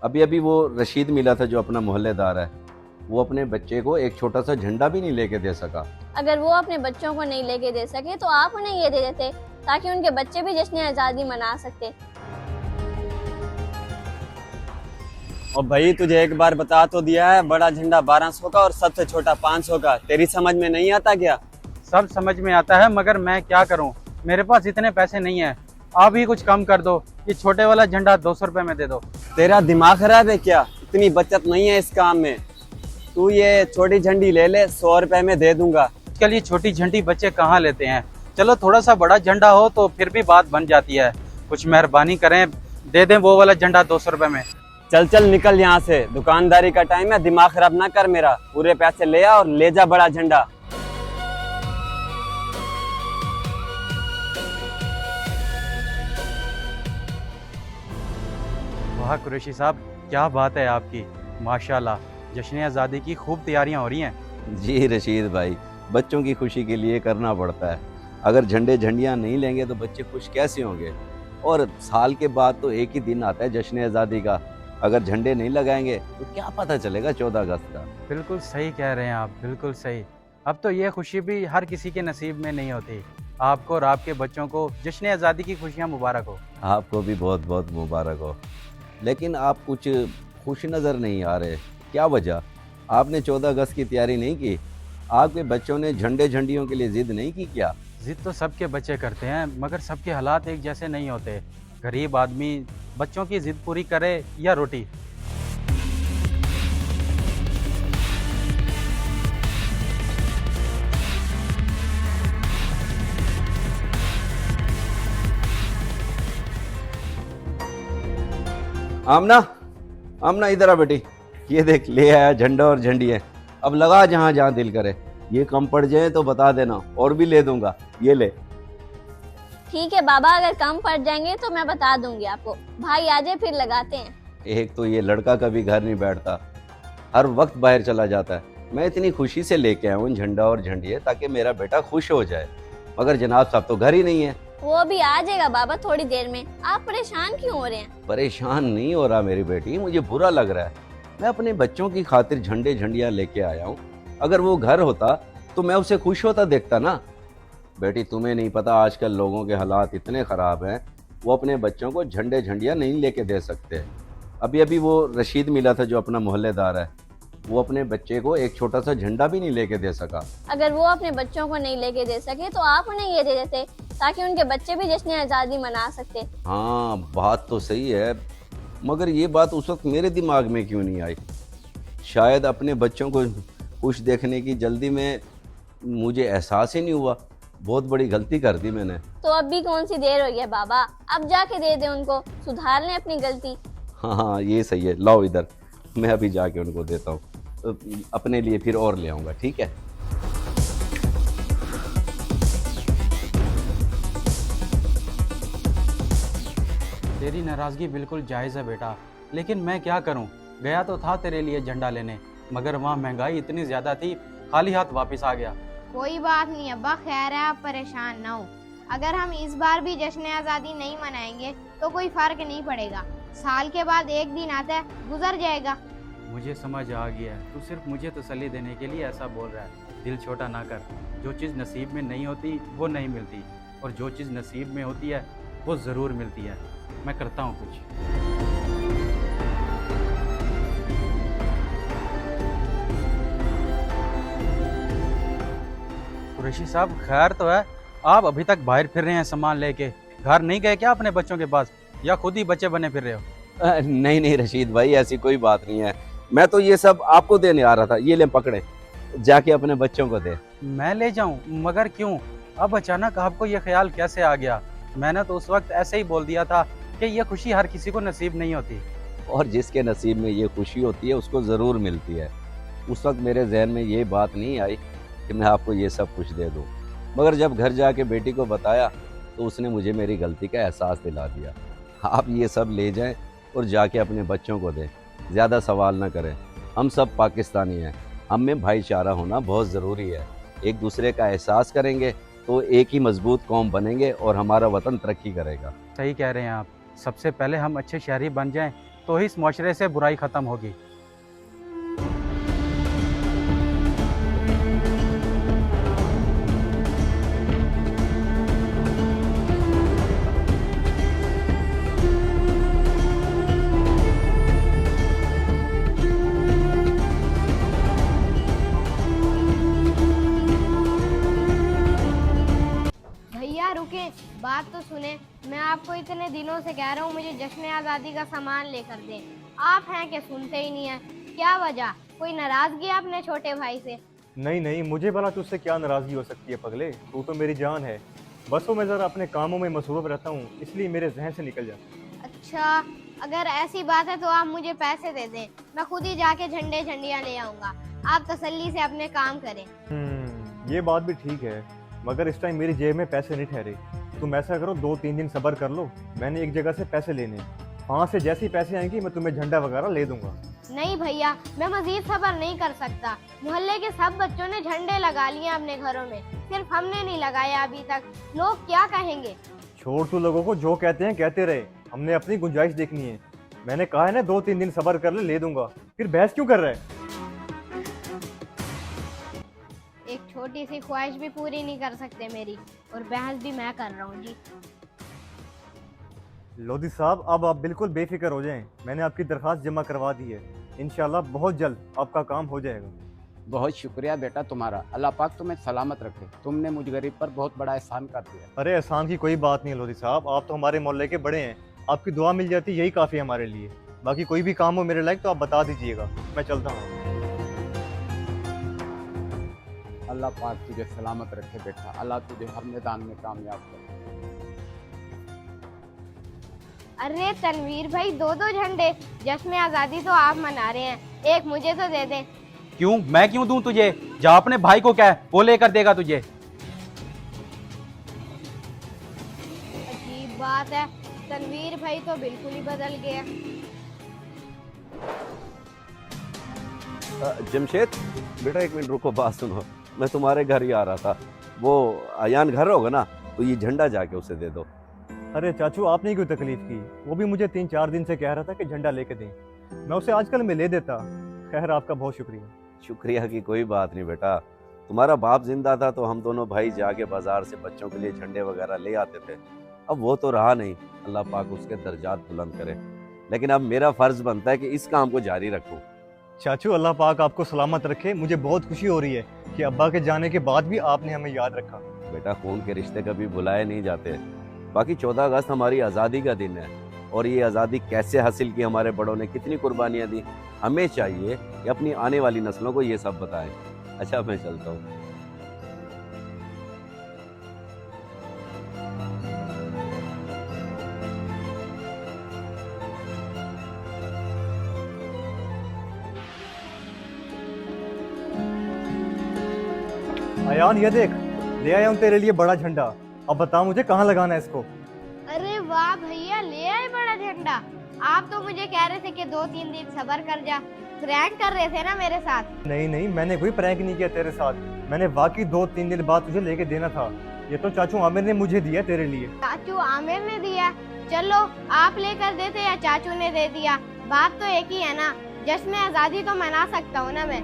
अभी अभी वो रशीद मिला था जो अपना मोहल्लेदार है, वो अपने बच्चे को एक छोटा सा झंडा भी नहीं लेके दे सका। अगर वो अपने बच्चों को नहीं लेके दे सके तो आप उन्हें ये दे देते ताकि उनके बच्चे भी जश्न आज़ादी मना सकते। और भाई तुझे एक बार बता तो दिया है, बड़ा झंडा 1200 का और सबसे छोटा 500 का। तेरी समझ में नहीं आता क्या? सब समझ में आता है, मगर मैं क्या करूं, मेरे पास इतने पैसे नहीं है। आप ही कुछ कम कर दो, ये छोटे वाला झंडा 200 रुपए में दे दो। तेरा दिमाग खराब है क्या? इतनी बचत नहीं है इस काम में। तू ये छोटी झंडी ले ले, 100 रुपए में दे दूंगा। आजकल ये छोटी झंडी बच्चे कहाँ लेते हैं। चलो थोड़ा सा बड़ा झंडा हो तो फिर भी बात बन जाती है। कुछ मेहरबानी करें, दे दें वो वाला झंडा 200 रुपए में। चल चल निकल यहाँ से, दुकानदारी का टाइम है, दिमाग खराब ना कर मेरा। पूरे पैसे ले आ और ले जा बड़ा झंडा। वाह कुरैशी साहब, क्या बात है आपकी, माशाल्लाह। जश्न आज़ादी की खूब तैयारियां हो रही हैं। जी रशीद भाई, बच्चों की खुशी के लिए करना पड़ता है। अगर झंडे झंडियाँ नहीं लेंगे तो बच्चे खुश कैसे होंगे। और साल के बाद तो एक ही दिन आता है जश्न आज़ादी का, अगर झंडे नहीं लगाएंगे तो क्या पता चलेगा 14 अगस्त का। बिल्कुल सही कह रहे हैं आप, बिल्कुल सही। अब तो ये खुशी भी हर किसी के नसीब में नहीं होती। आपको और आपके बच्चों को जश्न आज़ादी की खुशियाँ मुबारक हो। आपको भी बहुत बहुत मुबारक हो। लेकिन आप कुछ खुश नज़र नहीं आ रहे, क्या वजह? आपने 14 अगस्त की तैयारी नहीं की? आपके बच्चों ने झंडे झंडियों के लिए ज़िद नहीं की क्या? जिद तो सबके बच्चे करते हैं, मगर सबके हालात एक जैसे नहीं होते। गरीब आदमी बच्चों की जिद पूरी करे या रोटी। आमना, आमना इधर आ बेटी। ये देख, ले आया झंडा और झंडियाँ। अब लगा जहाँ जहाँ दिल करे। ये कम पड़ जाए तो बता देना, और भी ले दूंगा। ये ले। ठीक है बाबा, अगर कम पड़ जाएंगे तो मैं बता दूंगी आपको। भाई आ जाए फिर लगाते हैं। एक तो ये लड़का कभी घर नहीं बैठता, हर वक्त बाहर चला जाता है। मैं इतनी खुशी से लेके आया हूँ झंडा और झंडियाँ ताकि मेरा बेटा खुश हो जाए, मगर जनाब साहब तो घर ही नहीं है। वो भी आ जाएगा बाबा थोड़ी देर में। आप परेशान क्यों हो रहे हैं? परेशान नहीं हो रहा मेरी बेटी, मुझे बुरा लग रहा है। मैं अपने बच्चों की खातिर झंडे झंडियाँ लेके आया हूँ। अगर वो घर होता तो मैं उसे खुश होता देखता ना। बेटी तुम्हें नहीं पता, आजकल लोगों के हालात इतने ख़राब हैं, वो अपने बच्चों को झंडे झंडियाँ नहीं लेके दे सकते। अभी अभी वो रशीद मिला था जो अपना मोहल्लेदार है, वो अपने बच्चे को एक छोटा सा झंडा भी नहीं लेके दे सका। अगर वो अपने बच्चों को नहीं लेके दे सके तो आप उन्हें ये दे देते ताकि उनके बच्चे भी जश्न आज़ादी मना सकते। हाँ बात तो सही है, मगर ये बात उस वक्त मेरे दिमाग में क्यों नहीं आई? शायद अपने बच्चों को खुश देखने की जल्दी में मुझे एहसास ही नहीं हुआ। बहुत बड़ी गलती कर दी मैंने। तो अब भी कौन सी देर हुई है बाबा, अब जाके दे दे उनको, सुधार लें अपनी गलती। हाँ हाँ ये सही है, लाओ इधर, मैं अभी जाके उनको देता हूँ। अपने लिए फिर और ले आऊँगा, ठीक है? तेरी नाराज़गी बिल्कुल जायज़ है बेटा, लेकिन मैं क्या करूं? गया तो था तेरे लिए झंडा लेने, मगर वहाँ महंगाई इतनी ज़्यादा थी, खाली हाथ वापस आ गया। कोई बात नहीं अब्बा, खैर है, आप परेशान ना हो। अगर हम इस बार भी जश्न आज़ादी नहीं मनाएंगे तो कोई फर्क नहीं पड़ेगा। साल के बाद एक दिन आता है, गुजर जाएगा। मुझे समझ आ गया है, तू सिर्फ मुझे तसल्ली देने के लिए ऐसा बोल रहा है। दिल छोटा ना कर, जो चीज़ नसीब में नहीं होती वो नहीं मिलती, और जो चीज़ नसीब में होती है वो ज़रूर मिलती है। मैं करता हूँ कुछ। कुरैशी साहब खैर तो है, आप अभी तक बाहर फिर रहे हैं सामान लेके, घर नहीं गए क्या अपने बच्चों के पास, या खुद ही बच्चे बने फिर रहे हो? नहीं नहीं रशीद भाई, ऐसी कोई बात नहीं है। मैं तो ये सब आपको देने आ रहा था। ये ले पकड़े, जाके अपने बच्चों को दे। मैं ले जाऊं? मगर क्यों? अब अचानक आपको ये ख्याल कैसे आ गया? मैंने तो उस वक्त ऐसे ही बोल दिया था कि ये खुशी हर किसी को नसीब नहीं होती। और जिसके नसीब में ये खुशी होती है उसको ज़रूर मिलती है। उस वक्त मेरे जहन में ये बात नहीं आई कि मैं आपको ये सब कुछ दे दूं, मगर जब घर जाके बेटी को बताया तो उसने मुझे मेरी गलती का एहसास दिला दिया। आप ये सब ले जाएं और जाके अपने बच्चों को दें, ज़्यादा सवाल ना करें। हम सब पाकिस्तानी हैं, हम में भाईचारा होना बहुत ज़रूरी है। एक दूसरे का एहसास करेंगे तो एक ही मजबूत कौम बनेंगे और हमारा वतन तरक्की करेगा। सही कह रहे हैं आप, सबसे पहले हम अच्छे शहरी बन जाएं, तो ही इस माशरे से बुराई ख़त्म होगी। भैया रुके, बात तो सुने। मैं आपको इतने दिनों से कह रहा हूँ मुझे जश्न आज़ादी का सामान लेकर दें, आप हैं कि सुनते ही नहीं हैं। क्या वजह, कोई नाराज़गी है अपने छोटे भाई से? नहीं नहीं, मुझे भला तुझसे क्या नाराज़गी हो सकती है पगले, तू तो मेरी जान है। बस वो मैं ज़रा अपने कामों में मसरूफ़ रहता हूँ, इसलिए मेरे जहन से निकल जाता है। अच्छा, अगर ऐसी बात है तो आप मुझे पैसे दे दें, मैं खुद ही जाके झंडे झंडियाँ ले आऊँगा। आप तसल्ली से अपने काम करें। ये बात भी ठीक है, मगर इस टाइम मेरी जेब में पैसे नहीं ठहरे। तुम ऐसा करो, 2-3 दिन सब्र कर लो, मैंने एक जगह से पैसे लेने हैं। वहाँ से जैसे ही पैसे आएंगे मैं तुम्हें झंडा वगैरह ले दूंगा। नहीं भैया, मैं मजीद सब्र नहीं कर सकता। मोहल्ले के सब बच्चों ने झंडे लगा लिए अपने घरों में, सिर्फ हमने नहीं लगाया अभी तक। लोग क्या कहेंगे? छोड़ तू, लोगों को जो कहते हैं कहते रहे, हमने अपनी गुंजाइश देखनी है। मैंने कहा है ना 2-3 दिन सब्र कर ले दूंगा, फिर बहस क्यों कर रहा है? एक छोटी सी ख्वाहिश भी पूरी नहीं कर सकते मेरी, और बहस भी मैं कर रहा हूँ जी। लोधी साहब, अब आप बिल्कुल बेफिक्र हो जाएं, मैंने आपकी दरख्वास्त जमा करवा दी है। इंशाल्लाह बहुत जल्द आपका काम हो जाएगा। बहुत शुक्रिया बेटा तुम्हारा, अल्लाह पाक तुम्हें सलामत रखे। तुमने मुझ गरीब पर बहुत बड़ा एहसान कर दिया। अरे एहसान की कोई बात नहीं है लोधी साहब, आप तो हमारे मोहल्ले के बड़े हैं, आपकी दुआ मिल जाती यही काफ़ी है हमारे लिए। बाकी कोई भी काम हो मेरे लायक तो आप बता दीजिएगा, मैं चलता हूँ। अल्लाह पाक तुझे सलामत रखे बेटा, अल्लाह तुझे हर मैदान में कामयाब करे। अरे तनवीर भाई, 2-2 झंडे, जश्न आज़ादी तो आप मना रहे हैं, एक मुझे तो दे दें। क्यों, मैं क्यों दूं तुझे? जा अपने भाई को कह, वो लेकर देगा तुझे। अजीब बात है, तनवीर भाई तो बिल्कुल ही बदल गया। जमशेद बेटा, एक मिनट रुको, बात सुनो। मैं तुम्हारे घर ही आ रहा था, वो अयान घर होगा ना, तो ये झंडा जाके उसे दे दो। अरे चाचू, आपने क्यों तकलीफ की? वो भी मुझे 3-4 दिन से कह रहा था कि झंडा लेके दें, मैं उसे आजकल में ले देता। खैर, आपका बहुत शुक्रिया। शुक्रिया की कोई बात नहीं बेटा, तुम्हारा बाप जिंदा था तो हम दोनों भाई जाके बाजार से बच्चों के लिए झंडे वगैरह ले आते थे। अब वो तो रहा नहीं, अल्लाह पाक उसके दर्जात बुलंद करे, लेकिन अब मेरा फर्ज बनता है कि इस काम को जारी रखूं। चाचू, अल्लाह पाक आपको सलामत रखे। मुझे बहुत खुशी हो रही है कि अब्बा के जाने के बाद भी आपने हमें याद रखा। बेटा, खून के रिश्ते कभी भुलाए नहीं जाते। बाकी 14 अगस्त हमारी आज़ादी का दिन है, और ये आज़ादी कैसे हासिल की, हमारे बड़ों ने कितनी कुर्बानियाँ दी, हमें चाहिए कि अपनी आने वाली नस्लों को ये सब बताएं। अच्छा, मैं चलता हूँ। अयान, ये देख, ले आया हूँ तेरे लिए बड़ा झंडा। अब बता मुझे कहाँ लगाना है इसको। अरे वाह भैया, ले आए बड़ा झंडा। आप तो मुझे कह रहे थे कि 2-3 दिन सब्र कर जा, प्रैंक कर रहे थे ना मेरे साथ। नहीं नहीं, मैंने कोई प्रैंक नहीं किया तेरे साथ, मैंने वाकई 2-3 दिन बाद तुझे लेके देना था। ये तो चाचू आमिर ने मुझे दिया तेरे लिए। चाचू आमिर ने दिया? चलो, आप लेकर देते या चाचू ने दे दिया, बात तो एक ही है ना। जश्न आज़ादी तो मना सकता हूँ ना मैं।